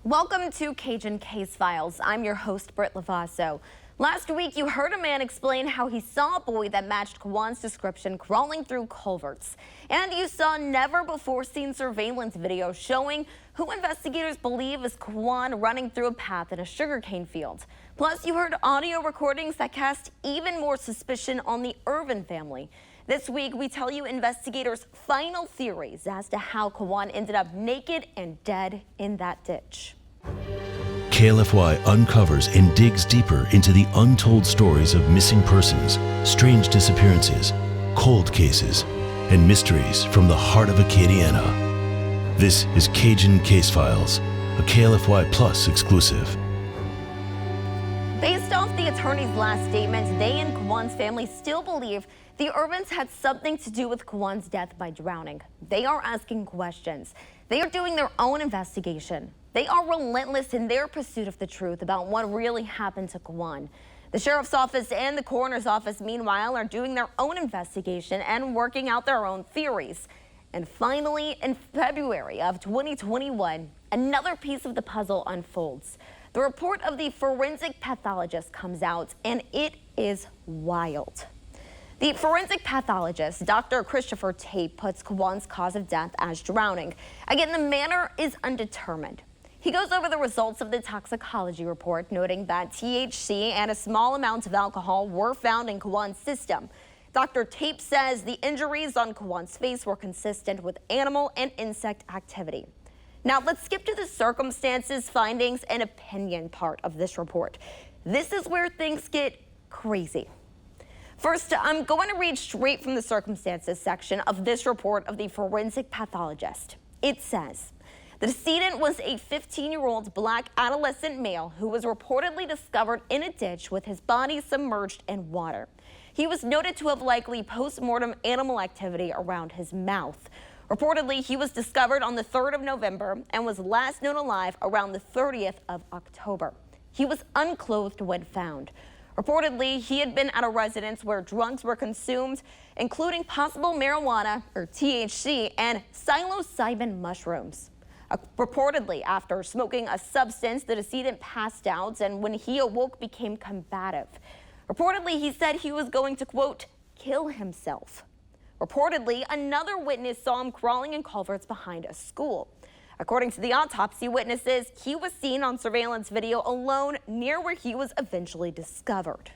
Welcome to Cajun Case Files. I'm your host, Britt Lavasso. Last week, you heard a man explain how he saw a boy that matched Quawan's description crawling through culverts. And you saw never-before-seen surveillance video showing who investigators believe is Quawan running through a path in a sugarcane field. Plus, you heard audio recordings that cast even more suspicion on the Irvin family. This week, we tell you investigators' final theories as to how Quawan ended up naked and dead in that ditch. KLFY uncovers and digs deeper into the untold stories of missing persons, strange disappearances, cold cases, and mysteries from the heart of Acadiana. This is Cajun Case Files, a KLFY Plus exclusive. Based off the attorney's last statement, they and Quawan's family still believe the Irvins had something to do with Quawan's death by drowning. They are asking questions. They are doing their own investigation. They are relentless in their pursuit of the truth about what really happened to Quawan. The sheriff's office and the coroner's office, meanwhile, are doing their own investigation and working out their own theories. And finally, in February of 2021, another piece of the puzzle unfolds. The report of the forensic pathologist comes out, and it is wild. The forensic pathologist, Dr. Christopher Tate, puts Quawan's cause of death as drowning. Again, the manner is undetermined. He goes over the results of the toxicology report, noting that THC and a small amount of alcohol were found in Quawan's system. Dr. Tate says the injuries on Quawan's face were consistent with animal and insect activity. Now, let's skip to the circumstances, findings, and opinion part of this report. This is where things get crazy. First, I'm going to read straight from the circumstances section of this report of the forensic pathologist. It says, the decedent was a 15-year-old black adolescent male who was reportedly discovered in a ditch with his body submerged in water. He was noted to have likely post-mortem animal activity around his mouth. Reportedly, he was discovered on the 3rd of November and was last known alive around the 30th of October. He was unclothed when found. Reportedly, he had been at a residence where drugs were consumed, including possible marijuana, or THC, and psilocybin mushrooms. Reportedly, after smoking a substance, the decedent passed out, and when he awoke, became combative. Reportedly, he said he was going to, quote, kill himself. Reportedly, another witness saw him crawling in culverts behind a school. According to the autopsy witnesses, he was seen on surveillance video alone near where he was eventually discovered.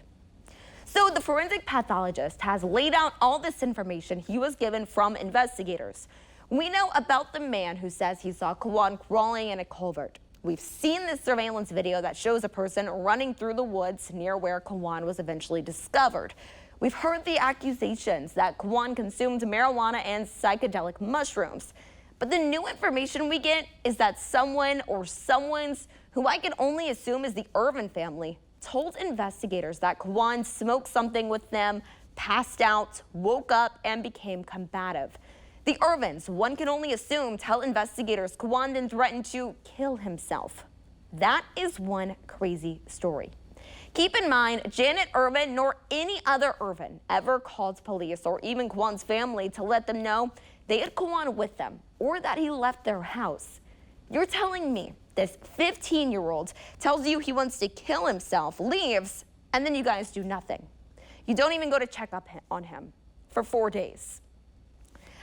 So the forensic pathologist has laid out all this information he was given from investigators. We know about the man who says he saw Quawan crawling in a culvert. We've seen this surveillance video that shows a person running through the woods near where Quawan was eventually discovered. We've heard the accusations that Quawan consumed marijuana and psychedelic mushrooms. But the new information we get is that someone or someone's, who I can only assume is the Irvin family, told investigators that Quawan smoked something with them, passed out, woke up, and became combative. The Irvins, one can only assume, tell investigators Quawan then threatened to kill himself. That is one crazy story. Keep in mind, Janet Irvin nor any other Irvin ever called police or even Quawan's family to let them know they had Quawan with them or that he left their house. You're telling me this 15-year-old tells you he wants to kill himself, leaves, and then you guys do nothing. You don't even go to check up on him for 4 days.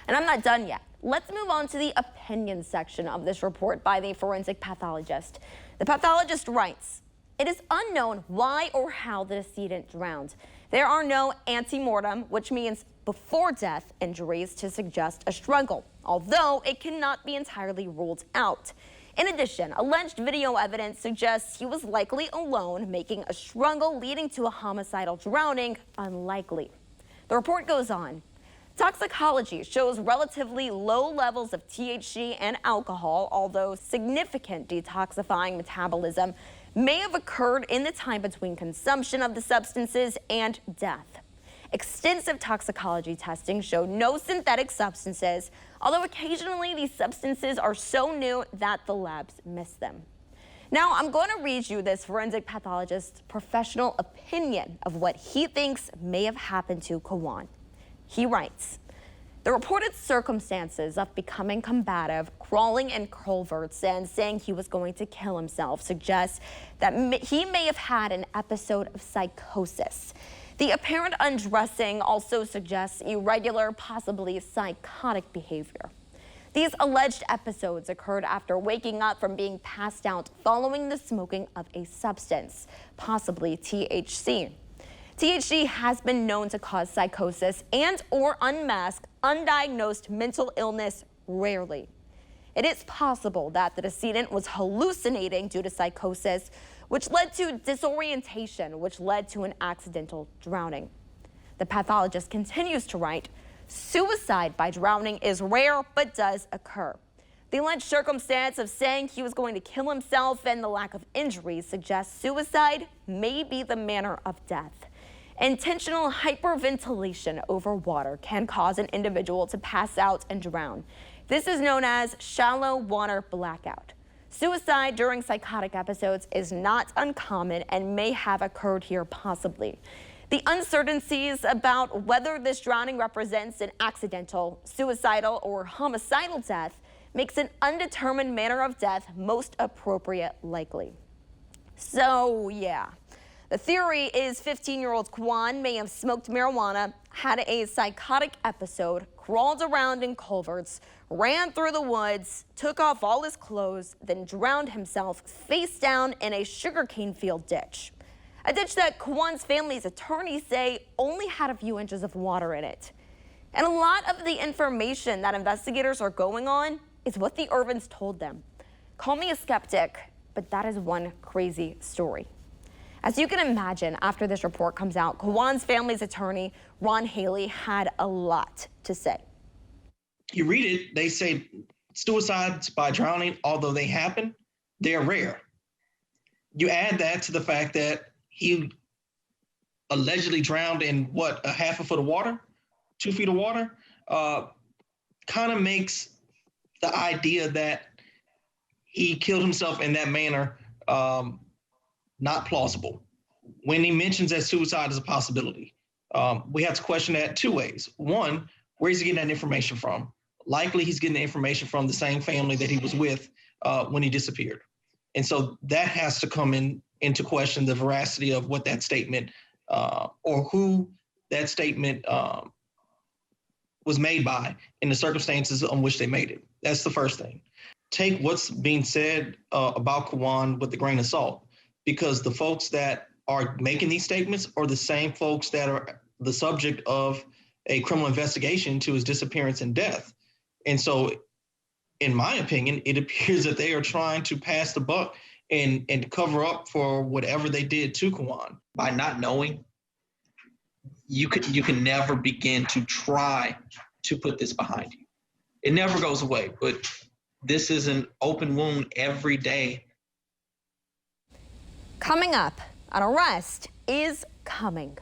And I'm not done yet. Let's move on to the opinion section of this report by the forensic pathologist. The pathologist writes, it is unknown why or how the decedent drowned. There are no ante-mortem, which means before death injuries to suggest a struggle, although it cannot be entirely ruled out. In addition, alleged video evidence suggests he was likely alone, making a struggle leading to a homicidal drowning unlikely. The report goes on. Toxicology shows relatively low levels of THC and alcohol, although significant detoxifying metabolism may have occurred in the time between consumption of the substances and death. Extensive toxicology testing showed no synthetic substances, although occasionally these substances are so new that the labs miss them. Now, I'm going to read you this forensic pathologist's professional opinion of what he thinks may have happened to Quawan. He writes, The reported circumstances of becoming combative, crawling in culverts, and saying he was going to kill himself suggest that he may have had an episode of psychosis. The apparent undressing also suggests irregular, possibly psychotic behavior. These alleged episodes occurred after waking up from being passed out following the smoking of a substance, possibly THC. THC has been known to cause psychosis and or unmask undiagnosed mental illness rarely. It is possible that the decedent was hallucinating due to psychosis, which led to disorientation, which led to an accidental drowning. The pathologist continues to write, suicide by drowning is rare but does occur. The alleged circumstance of saying he was going to kill himself and the lack of injuries suggests suicide may be the manner of death. Intentional hyperventilation over water can cause an individual to pass out and drown. This is known as shallow water blackout. Suicide during psychotic episodes is not uncommon and may have occurred here possibly. The uncertainties about whether this drowning represents an accidental, suicidal, or homicidal death makes an undetermined manner of death most appropriate likely. So, yeah. The theory is 15-year-old Quawan may have smoked marijuana, had a psychotic episode, crawled around in culverts, ran through the woods, took off all his clothes, then drowned himself face down in a sugarcane field ditch. A ditch that Quawan's family's attorneys say only had a few inches of water in it. And a lot of the information that investigators are going on is what the Irvins told them. Call me a skeptic, but that is one crazy story. As you can imagine, after this report comes out, Quawan's family's attorney, Ron Haley, had a lot to say. You read it, they say suicides by drowning, although they happen, they're rare. You add that to the fact that he allegedly drowned in a half a foot of water, 2 feet of water, kind of makes the idea that he killed himself in that manner not plausible. When he mentions that suicide is a possibility, we have to question that two ways. One, where is he getting that information from? Likely he's getting the information from the same family that he was with when he disappeared. And so that has to come into question the veracity of what that statement or who that statement was made by in the circumstances on which they made it. That's the first thing. Take what's being said about Quawan with a grain of salt, because the folks that are making these statements are the same folks that are the subject of a criminal investigation to his disappearance and death. And so, in my opinion, it appears that they are trying to pass the buck and cover up for whatever they did to Quawan. By not knowing, you can never begin to try to put this behind you. It never goes away, but this is an open wound every day. Coming up, an arrest is coming.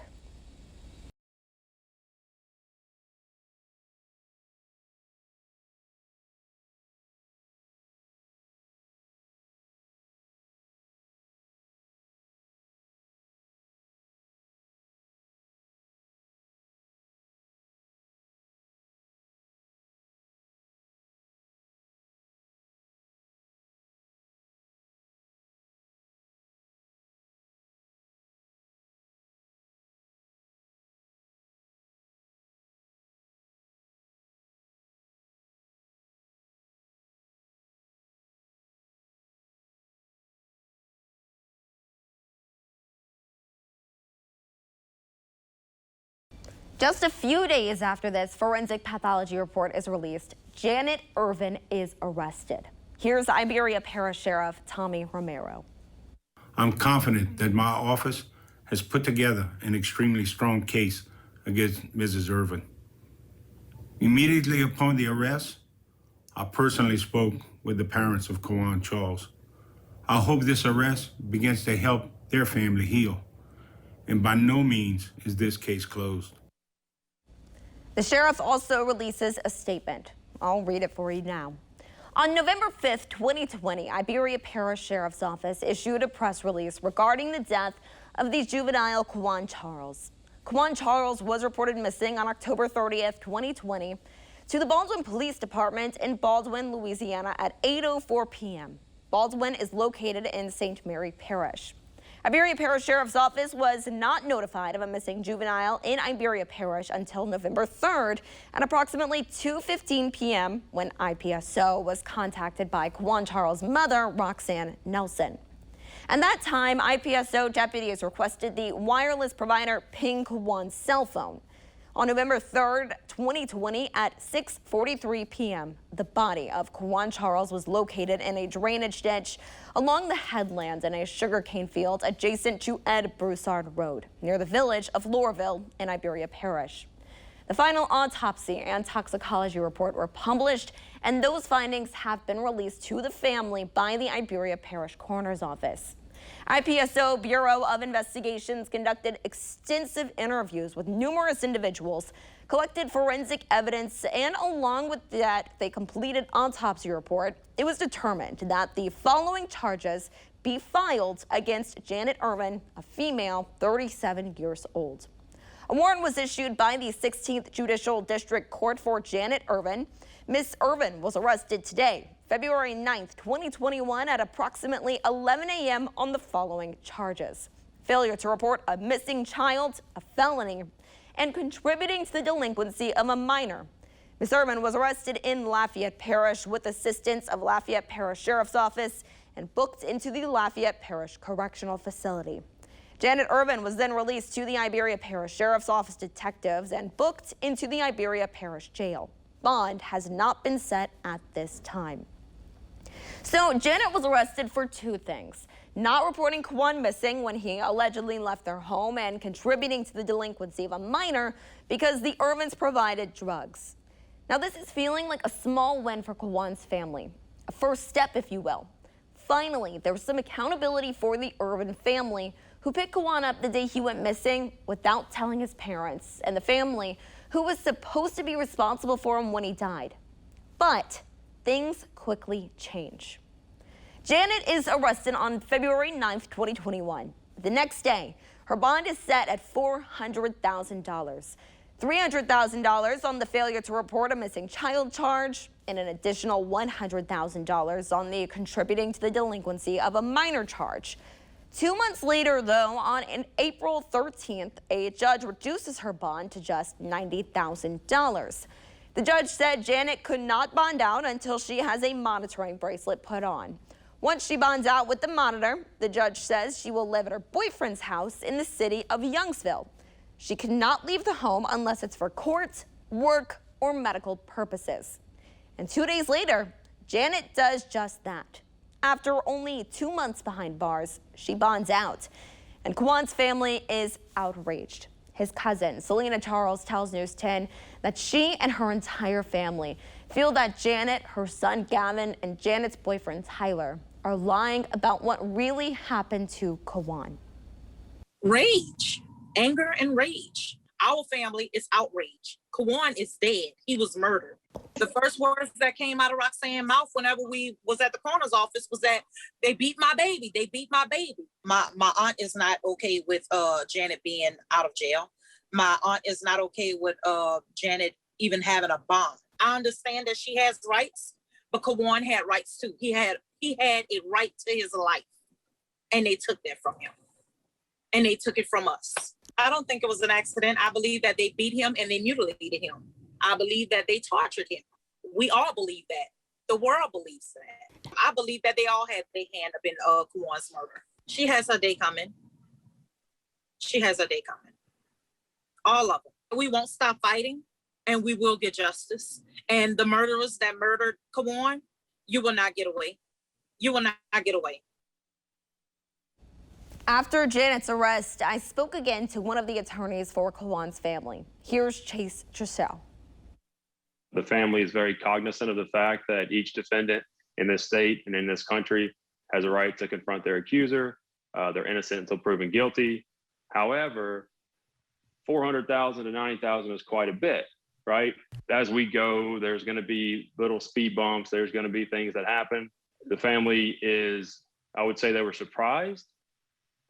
Just a few days after this forensic pathology report is released, Janet Irvin is arrested. Here's Iberia Parish Sheriff Tommy Romero. I'm confident that my office has put together an extremely strong case against Mrs. Irvin. Immediately upon the arrest, I personally spoke with the parents of Quawan Charles. I hope this arrest begins to help their family heal. And by no means is this case closed. The sheriff also releases a statement. I'll read it for you now. On November 5th, 2020, Iberia Parish Sheriff's Office issued a press release regarding the death of the juvenile Quawan Charles. Quawan Charles was reported missing on October 30th, 2020. to the Baldwin Police Department in Baldwin, Louisiana at 8:04 p.m. Baldwin is located in St. Mary Parish. Iberia Parish Sheriff's Office was not notified of a missing juvenile in Iberia Parish until November 3rd at approximately 2:15 p.m. when IPSO was contacted by Quawan Charles' mother, Roxanne Nelson. At that time, IPSO deputies requested the wireless provider ping Quawan's cell phone. On November 3rd, 2020 at 6:43 p.m., the body of Quawan Charles was located in a drainage ditch along the headland in a sugarcane field adjacent to Ed Broussard Road near the village of Lorville in Iberia Parish. The final autopsy and toxicology report were published, and those findings have been released to the family by the Iberia Parish Coroner's Office. IPSO Bureau of Investigations conducted extensive interviews with numerous individuals, collected forensic evidence, and along with that, they completed autopsy report. It was determined that the following charges be filed against Janet Irvin, a female, 37 years old. A warrant was issued by the 16th Judicial District Court for Janet Irvin. Ms. Irvin was arrested today, February 9th, 2021 at approximately 11 a.m. on the following charges: failure to report a missing child, a felony, and contributing to the delinquency of a minor. Ms. Irvin was arrested in Lafayette Parish with assistance of Lafayette Parish Sheriff's Office and booked into the Lafayette Parish Correctional Facility. Janet Irvin was then released to the Iberia Parish Sheriff's Office detectives and booked into the Iberia Parish Jail. Bond has not been set at this time. So Janet was arrested for two things: not reporting Quawan missing when he allegedly left their home and contributing to the delinquency of a minor because the Irvins provided drugs. Now this is feeling like a small win for Quawan's family, a first step, if you will. Finally, there was some accountability for the Irvin family, who picked Quawan up the day he went missing without telling his parents, and the family who was supposed to be responsible for him when he died. But things quickly change. Janet is arrested on February 9th, 2021. The next day, her bond is set at $400,000. $300,000 on the failure to report a missing child charge, and an additional $100,000 on the contributing to the delinquency of a minor charge. 2 months later, though, on April 13th, a judge reduces her bond to just $90,000. The judge said Janet could not bond out until she has a monitoring bracelet put on. Once she bonds out with the monitor, the judge says she will live at her boyfriend's house in the city of Youngsville. She cannot leave the home unless it's for court, work, or medical purposes. And 2 days later, Janet does just that. After only 2 months behind bars, she bonds out, and Quawan's family is outraged. His cousin, Selena Charles, tells News 10 that she and her entire family feel that Janet, her son Gavin, and Janet's boyfriend Tyler are lying about what really happened to Quawan. Rage, anger and rage. Our family is outraged. Quawan is dead. He was murdered. The first words that came out of Roxanne's mouth whenever we was at the coroner's office was that they beat my baby. They beat my baby. My aunt is not okay with Janet being out of jail. My aunt is not okay with Janet even having a bond. I understand that she has rights, but Quawan had rights too. He had a right to his life, and they took that from him, and they took it from us. I don't think it was an accident. I believe that they beat him and they mutilated him. I believe that they tortured him. We all believe that. The world believes that. I believe that they all had their hand up in Quawan's murder. She has her day coming. She has her day coming. All of them. We won't stop fighting, and we will get justice. And the murderers that murdered Quawan, you will not get away. You will not get away. After Janet's arrest, I spoke again to one of the attorneys for Quawan's family. Here's Chase Tressell. The family is very cognizant of the fact that each defendant in this state and in this country has a right to confront their accuser. They're innocent until proven guilty. However, $400,000 to $90,000 is quite a bit, right? As we go, there's going to be little speed bumps. There's going to be things that happen. The family is, I would say they were surprised,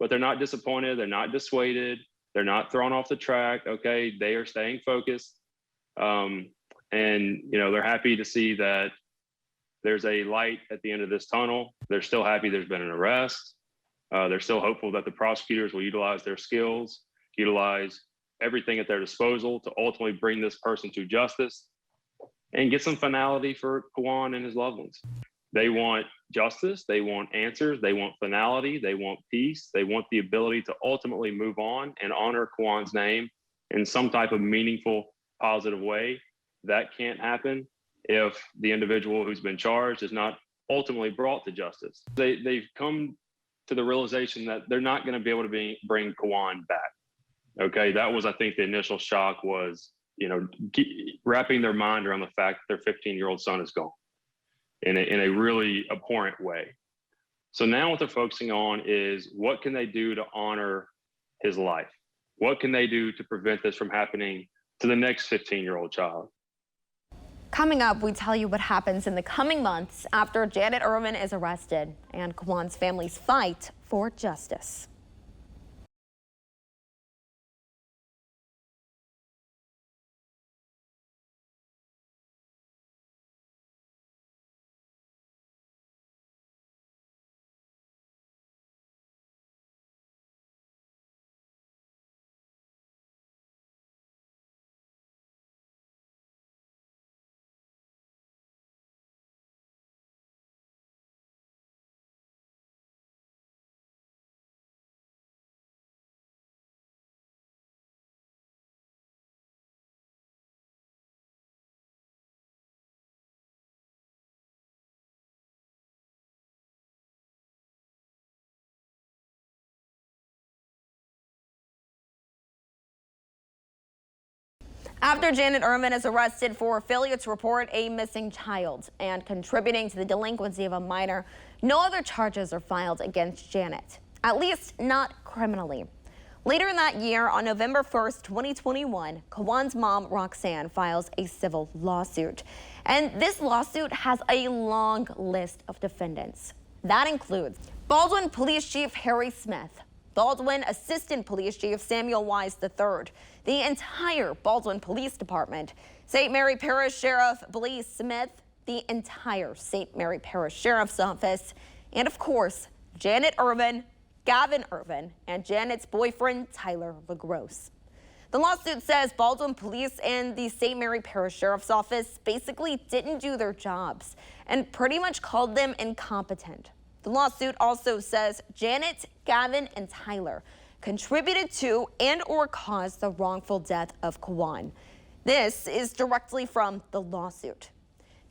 but they're not disappointed. They're not dissuaded. They're not thrown off the track. Okay, they are staying focused. And, they're happy to see that there's a light at the end of this tunnel. They're still happy there's been an arrest. They're still hopeful that the prosecutors will utilize their skills, utilize everything at their disposal to ultimately bring this person to justice and get some finality for Quawan and his loved ones. They want justice, they want answers, they want finality, they want peace, they want the ability to ultimately move on and honor Quawan's name in some type of meaningful, positive way. That can't happen if the individual who's been charged is not ultimately brought to justice. They've come to the realization that they're not going to be able to bring Quawan back. Okay, that was, I think, the initial shock was, wrapping their mind around the fact that their 15-year-old son is gone in a really abhorrent way. So now what they're focusing on is what can they do to honor his life? What can they do to prevent this from happening to the next 15-year-old child? Coming up, we tell you what happens in the coming months after Janet Irvin is arrested and Quawan's family's fight for justice. After Janet Irvin is arrested for failure to report a missing child and contributing to the delinquency of a minor, no other charges are filed against Janet, at least not criminally. Later in that year, on November 1st, 2021, Quawan's mom, Roxanne, files a civil lawsuit. And this lawsuit has a long list of defendants. That includes Baldwin Police Chief Harry Smith, Baldwin Assistant Police Chief Samuel Wise III, the entire Baldwin Police Department, St. Mary Parish Sheriff Blaise Smith, the entire St. Mary Parish Sheriff's Office, and of course, Janet Irvin, Gavin Irvin, and Janet's boyfriend, Tyler LaGrosse. The lawsuit says Baldwin Police and the St. Mary Parish Sheriff's Office basically didn't do their jobs and pretty much called them incompetent. The lawsuit also says Janet, Gavin, and Tyler contributed to and or caused the wrongful death of Quawan. This is directly from the lawsuit.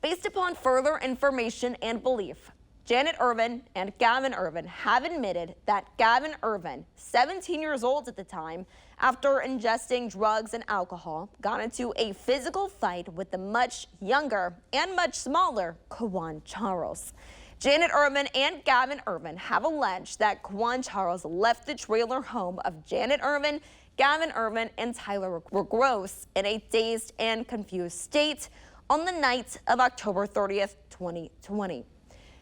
Based upon further information and belief, Janet Irvin and Gavin Irvin have admitted that Gavin Irvin, 17 years old at the time, after ingesting drugs and alcohol, got into a physical fight with the much younger and much smaller Quawan Charles. Janet Irvin and Gavin Irvin have alleged that Quawan Charles left the trailer home of Janet Irvin, Gavin Irvin, and Tyler LaGrosse in a dazed and confused state on the night of October 30th, 2020.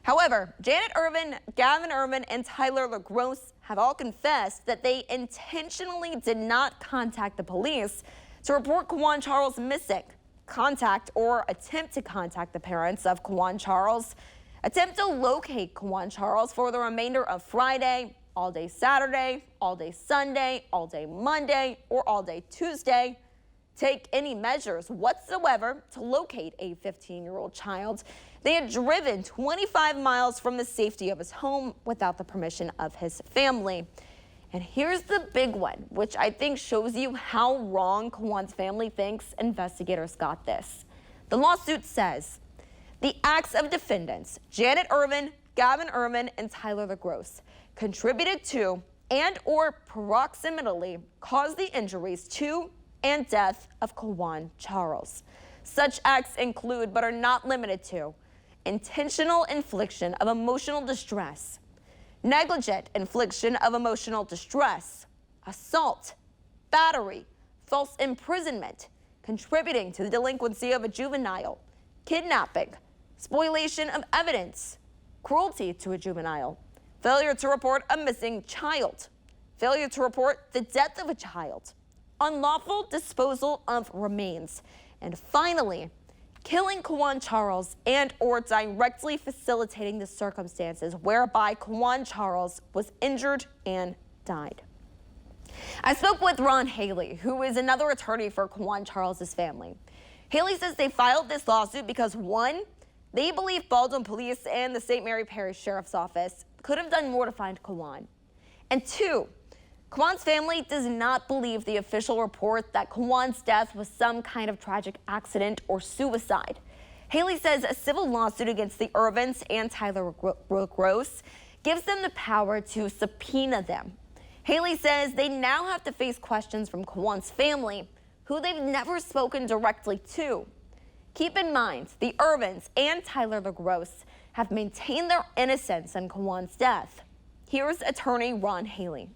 However, Janet Irvin, Gavin Irvin, and Tyler LaGrosse have all confessed that they intentionally did not contact the police to report Quawan Charles missing, contact or attempt to contact the parents of Quawan Charles, attempt to locate Quawan Charles for the remainder of Friday, all day Saturday, all day Sunday, all day Monday, or all day Tuesday, take any measures whatsoever to locate a 15-year-old child. They had driven 25 miles from the safety of his home without the permission of his family. And here's the big one, which I think shows you how wrong Quawan's family thinks investigators got this. The lawsuit says the acts of defendants, Janet Irvin, Gavin Irvin, and Tyler LaGrosse, contributed to and or proximately caused the injuries to and death of Quawan Charles. Such acts include, but are not limited to, intentional infliction of emotional distress, negligent infliction of emotional distress, assault, battery, false imprisonment, contributing to the delinquency of a juvenile, kidnapping, spoliation of evidence, cruelty to a juvenile, failure to report a missing child, failure to report the death of a child, unlawful disposal of remains, and finally, killing Quawan Charles and or directly facilitating the circumstances whereby Quawan Charles was injured and died. I spoke with Ron Haley, who is another attorney for Quawan Charles' family. Haley says they filed this lawsuit because, one, they believe Baldwin Police and the St. Mary Parish Sheriff's Office could have done more to find Quawan. And two, Quawan's family does not believe the official report that Quawan's death was some kind of tragic accident or suicide. Haley says a civil lawsuit against the Irvins and Tyler Gross gives them the power to subpoena them. Haley says they now have to face questions from Quawan's family, who they've never spoken directly to. Keep in mind, the Irvins and Tyler Gross have maintained their innocence in Quawan's death. Here's attorney Ron Haley.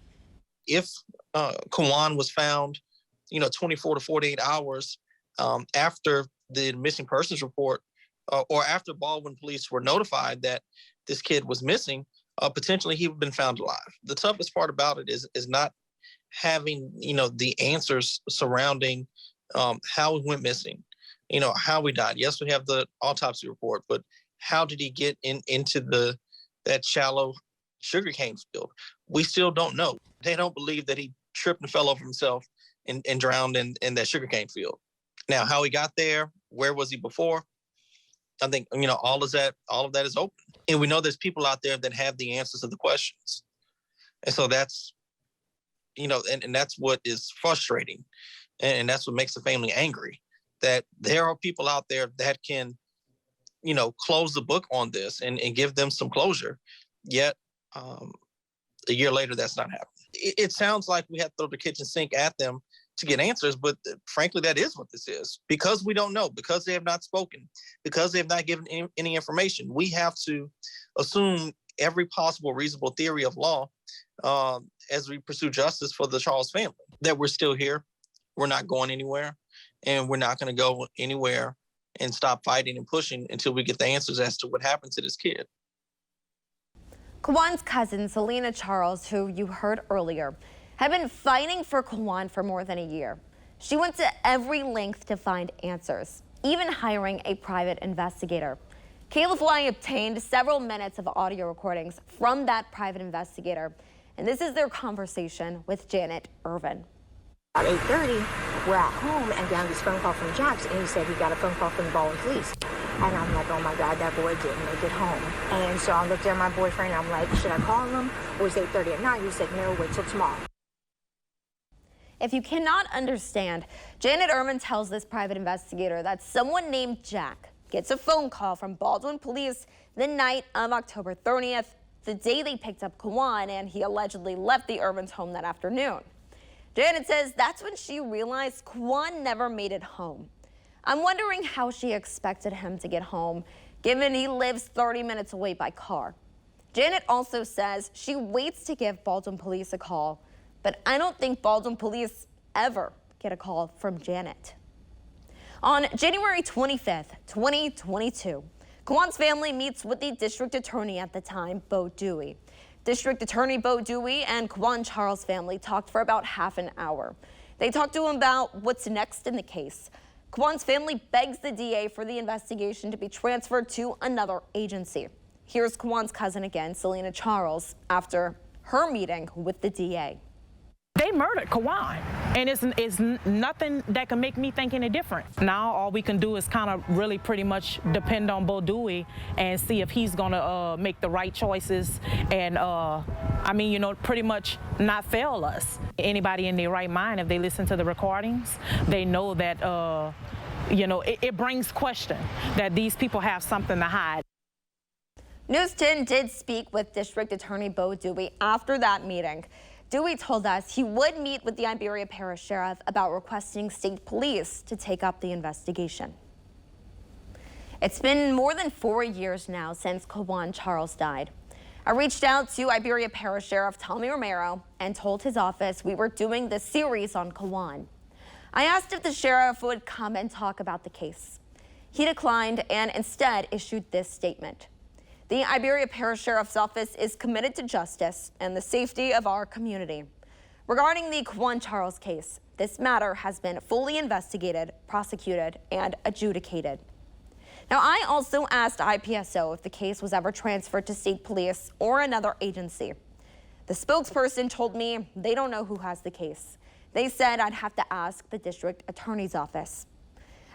If Quawan was found, 24 to 48 hours after the missing persons report, or after Baldwin police were notified that this kid was missing, potentially he would have been found alive. The toughest part about it is not having, the answers surrounding how he went missing, how he died. Yes, we have the autopsy report, but how did he get into that shallow sugarcane field? We still don't know. They don't believe that he tripped and fell over himself and drowned in that sugarcane field. Now, how he got there, where was he before? I think, all of that is open. And we know there's people out there that have the answers to the questions. And so that's, and that's what is frustrating. And that's what makes the family angry, that there are people out there that can, close the book on this and give them some closure. Yet, a year later, that's not happening. It sounds like we have to throw the kitchen sink at them to get answers, but frankly, that is what this is. Because we don't know, because they have not spoken, because they have not given any information, we have to assume every possible reasonable theory of law as we pursue justice for the Charles family. That we're still here, we're not going anywhere, and we're not going to go anywhere and stop fighting and pushing until we get the answers as to what happened to this kid. Quawan's cousin, Selena Charles, who you heard earlier, had been fighting for Quawan for more than a year. She went to every length to find answers, even hiring a private investigator. KLFY obtained several minutes of audio recordings from that private investigator, and this is their conversation with Janet Irvin. At 8:30, we're at home, and got this phone call from Jax, and he said he got a phone call from the Baldwin police. And I'm like, oh my God, that boy didn't make it home. And so I looked at my boyfriend, and I'm like, should I call him? It was 8:30 at night. He said, no, wait till tomorrow. If you cannot understand, Janet Irvin tells this private investigator that someone named Jack gets a phone call from Baldwin police the night of October 30th, the day they picked up Quawan, and he allegedly left the Irvins' home that afternoon. Janet says that's when she realized Quawan never made it home. I'm wondering how she expected him to get home, given he lives 30 minutes away by car. Janet also says she waits to give Baldwin police a call, but I don't think Baldwin police ever get a call from Janet. On January 25th, 2022, Quawan's family meets with the district attorney at the time, Bo Dewey. District Attorney Bo Dewey and Quawan Charles' family talked for about half an hour. They talked to him about what's next in the case. Quawan's family begs the DA for the investigation to be transferred to another agency. Here's Quawan's cousin again, Selena Charles, after her meeting with the DA. They murdered Quawan, and it's nothing that can make me think any different. Now all we can do is kind of really pretty much depend on Bo Dewey and see if he's gonna make the right choices and pretty much not fail us. Anybody in their right mind, if they listen to the recordings, they know that it brings question that these people have something to hide. News 10 did speak with District Attorney Bo Dewey after that meeting. Dewey told us he would meet with the Iberia Parish Sheriff about requesting state police to take up the investigation. It's been more than 4 years now since Quawan Charles died. I reached out to Iberia Parish Sheriff Tommy Romero and told his office we were doing this series on Quawan. I asked if the sheriff would come and talk about the case. He declined and instead issued this statement. The Iberia Parish Sheriff's Office is committed to justice and the safety of our community. Regarding the Quawan Charles case, this matter has been fully investigated, prosecuted, and adjudicated. Now, I also asked IPSO if the case was ever transferred to state police or another agency. The spokesperson told me they don't know who has the case. They said I'd have to ask the district attorney's office.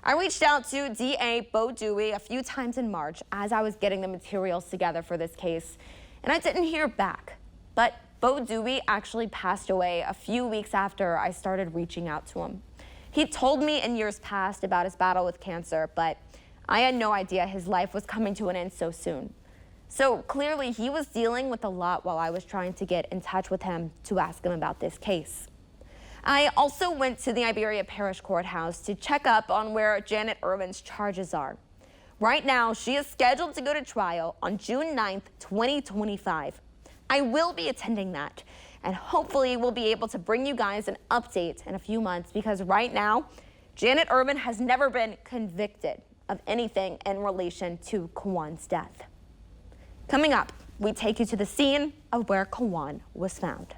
I reached out to DA Bo Dewey a few times in March as I was getting the materials together for this case, and I didn't hear back. But Bo Dewey actually passed away a few weeks after I started reaching out to him. He told me in years past about his battle with cancer, but I had no idea his life was coming to an end so soon. So clearly he was dealing with a lot while I was trying to get in touch with him to ask him about this case. I also went to the Iberia Parish Courthouse to check up on where Janet Irvin's charges are. Right now, she is scheduled to go to trial on June 9th, 2025. I will be attending that, and hopefully we'll be able to bring you guys an update in a few months, because right now, Janet Irvin has never been convicted of anything in relation to Quawan's death. Coming up, we take you to the scene of where Quawan was found.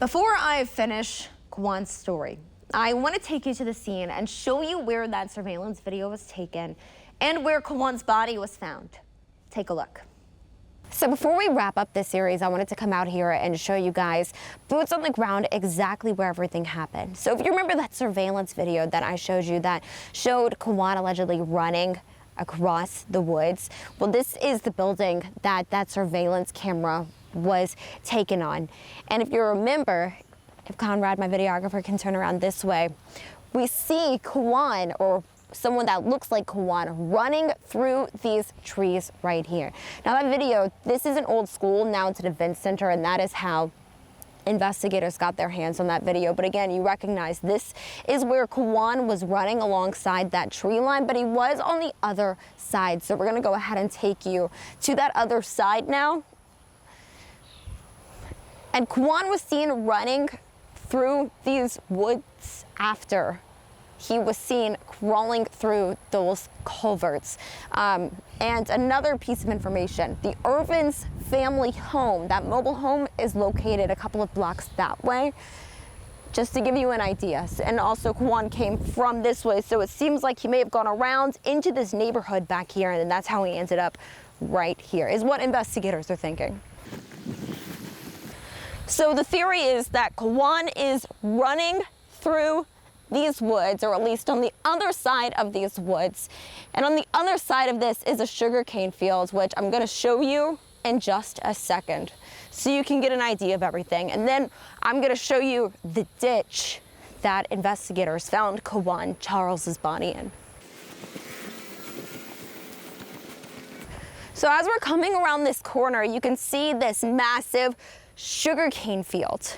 Before I finish Quawan's story, I want to take you to the scene and show you where that surveillance video was taken and where Quawan's body was found. Take a look. So before we wrap up this series, I wanted to come out here and show you guys boots on the ground exactly where everything happened. So if you remember that surveillance video that I showed you that showed Quawan allegedly running across the woods, well, this is the building that that surveillance camera was taken on. And if you remember, if Conrad, my videographer, can turn around this way, we see Quawan, or someone that looks like Quawan, running through these trees right here. Now that video, this is an old school, now it's an event center, and that is how investigators got their hands on that video. But again, you recognize this is where Quawan was running alongside that tree line, but he was on the other side. So we're gonna go ahead and take you to that other side now. And Quawan was seen running through these woods after he was seen crawling through those culverts. And another piece of information, the Irvin's family home, that mobile home, is located a couple of blocks that way, just to give you an idea. And also Quawan came from this way, so it seems like he may have gone around into this neighborhood back here, and that's how he ended up right here, is what investigators are thinking. So the theory is that Quawan is running through these woods, or at least on the other side of these woods. And on the other side of this is a sugarcane field, which I'm gonna show you in just a second, so you can get an idea of everything. And then I'm gonna show you the ditch that investigators found Quawan Charles's body in. So as we're coming around this corner, you can see this massive sugarcane field.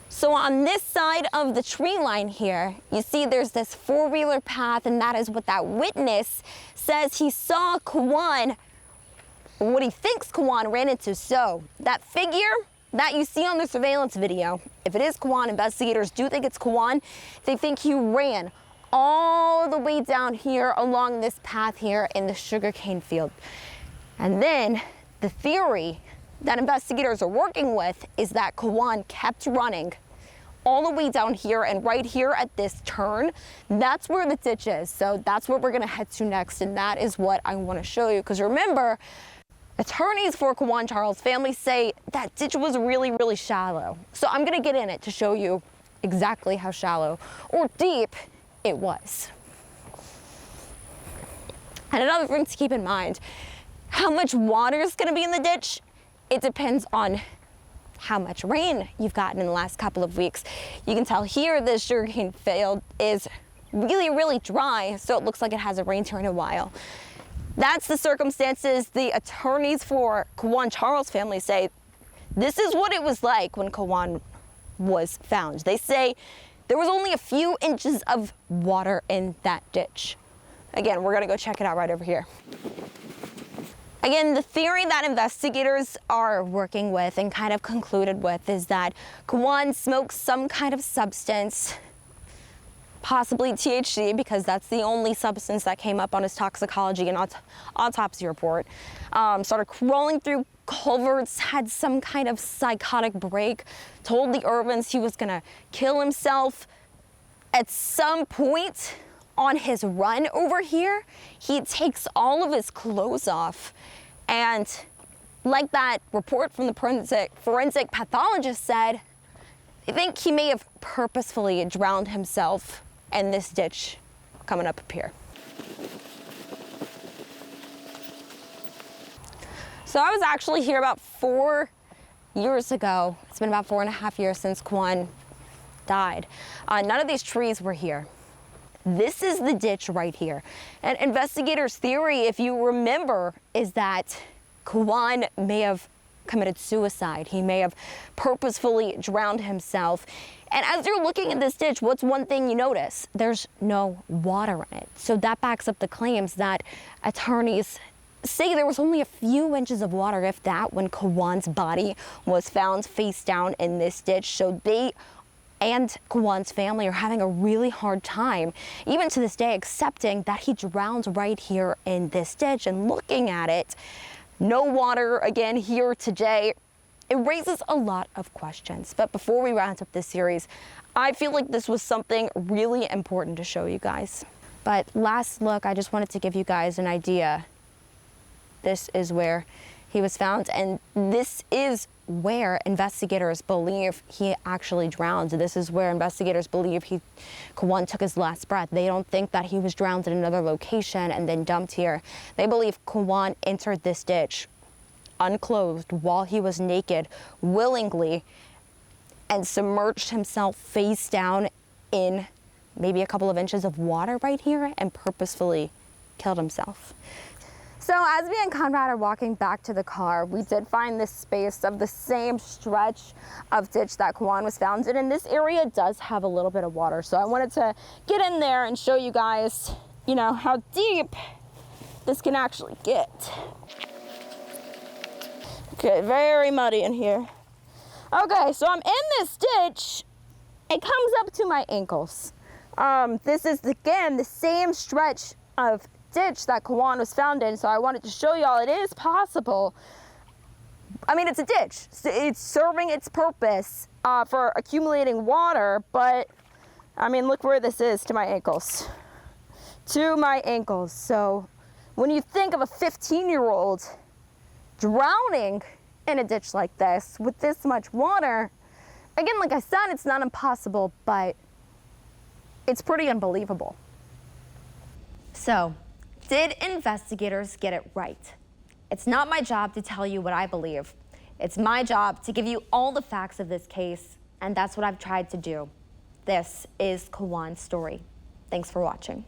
So on this side of the tree line here, you see there's this four-wheeler path, and that is what that witness says he saw Quawan, what he thinks Quawan ran into. So that figure that you see on the surveillance video, if it is Quawan, investigators do think it's Quawan. They think he ran all the way down here along this path here in the sugarcane field. And then the theory that investigators are working with is that Quawan kept running all the way down here, and right here at this turn, that's where the ditch is. So that's what we're gonna head to next, and that is what I wanna show you. Because remember, attorneys for Quawan Charles' family say that ditch was really, really shallow. So I'm gonna get in it to show you exactly how shallow or deep it was. And another thing to keep in mind, how much water is gonna be in the ditch, it depends on how much rain you've gotten in the last couple of weeks. You can tell here the sugarcane field is really, really dry, so it looks like it hasn't rained here in a while. That's the circumstances the attorneys for Quawan Charles' family say. This is what it was like when Quawan was found. They say there was only a few inches of water in that ditch. Again, we're gonna go check it out right over here. Again, the theory that investigators are working with and kind of concluded with is that Quawan smoked some kind of substance, possibly THC, because that's the only substance that came up on his toxicology and autopsy report. Started crawling through culverts, had some kind of psychotic break, told the Irvins he was gonna kill himself. At some point on his run over here, he takes all of his clothes off, and like that report from the forensic pathologist said, I think he may have purposefully drowned himself in this ditch coming up here. So I was actually here about 4 years ago. It's been about 4.5 years since Quawan died. None of these trees were here. This is the ditch right here. And investigators' theory, if you remember, is that Quawan may have committed suicide. He may have purposefully drowned himself. And as you're looking at this ditch, what's one thing you notice? There's no water in it. So that backs up the claims that attorneys say there was only a few inches of water, if that, when Quawan's body was found face down in this ditch. So they and Quawan's family are having a really hard time, even to this day, accepting that he drowned right here in this ditch. And looking at it, no water again here today, it raises a lot of questions. But before we round up this series, I feel like this was something really important to show you guys. But last look, I just wanted to give you guys an idea. This is where he was found, and this is where investigators believe he actually drowned. This is where investigators believe Quawan took his last breath. They don't think that he was drowned in another location and then dumped here. They believe Quawan entered this ditch unclothed while he was naked, willingly, and submerged himself face down in maybe a couple of inches of water right here and purposefully killed himself. So as me and Conrad are walking back to the car, we did find this space of the same stretch of ditch that Quawan was found in, and this area does have a little bit of water. So I wanted to get in there and show you guys, you know, how deep this can actually get. Okay, very muddy in here. Okay, so I'm in this ditch. It comes up to my ankles. This is, again, the same stretch of ditch that Quawan was found in, so I wanted to show y'all it is possible. I mean, it's a ditch. It's serving its purpose for accumulating water, but I mean, look where this is to my ankles. To my ankles. So when you think of a 15-year-old drowning in a ditch like this with this much water, again, like I said, it's not impossible, but it's pretty unbelievable. So, did investigators get it right? It's not my job to tell you what I believe. It's my job to give you all the facts of this case, and that's what I've tried to do. This is Quawan's story. Thanks for watching.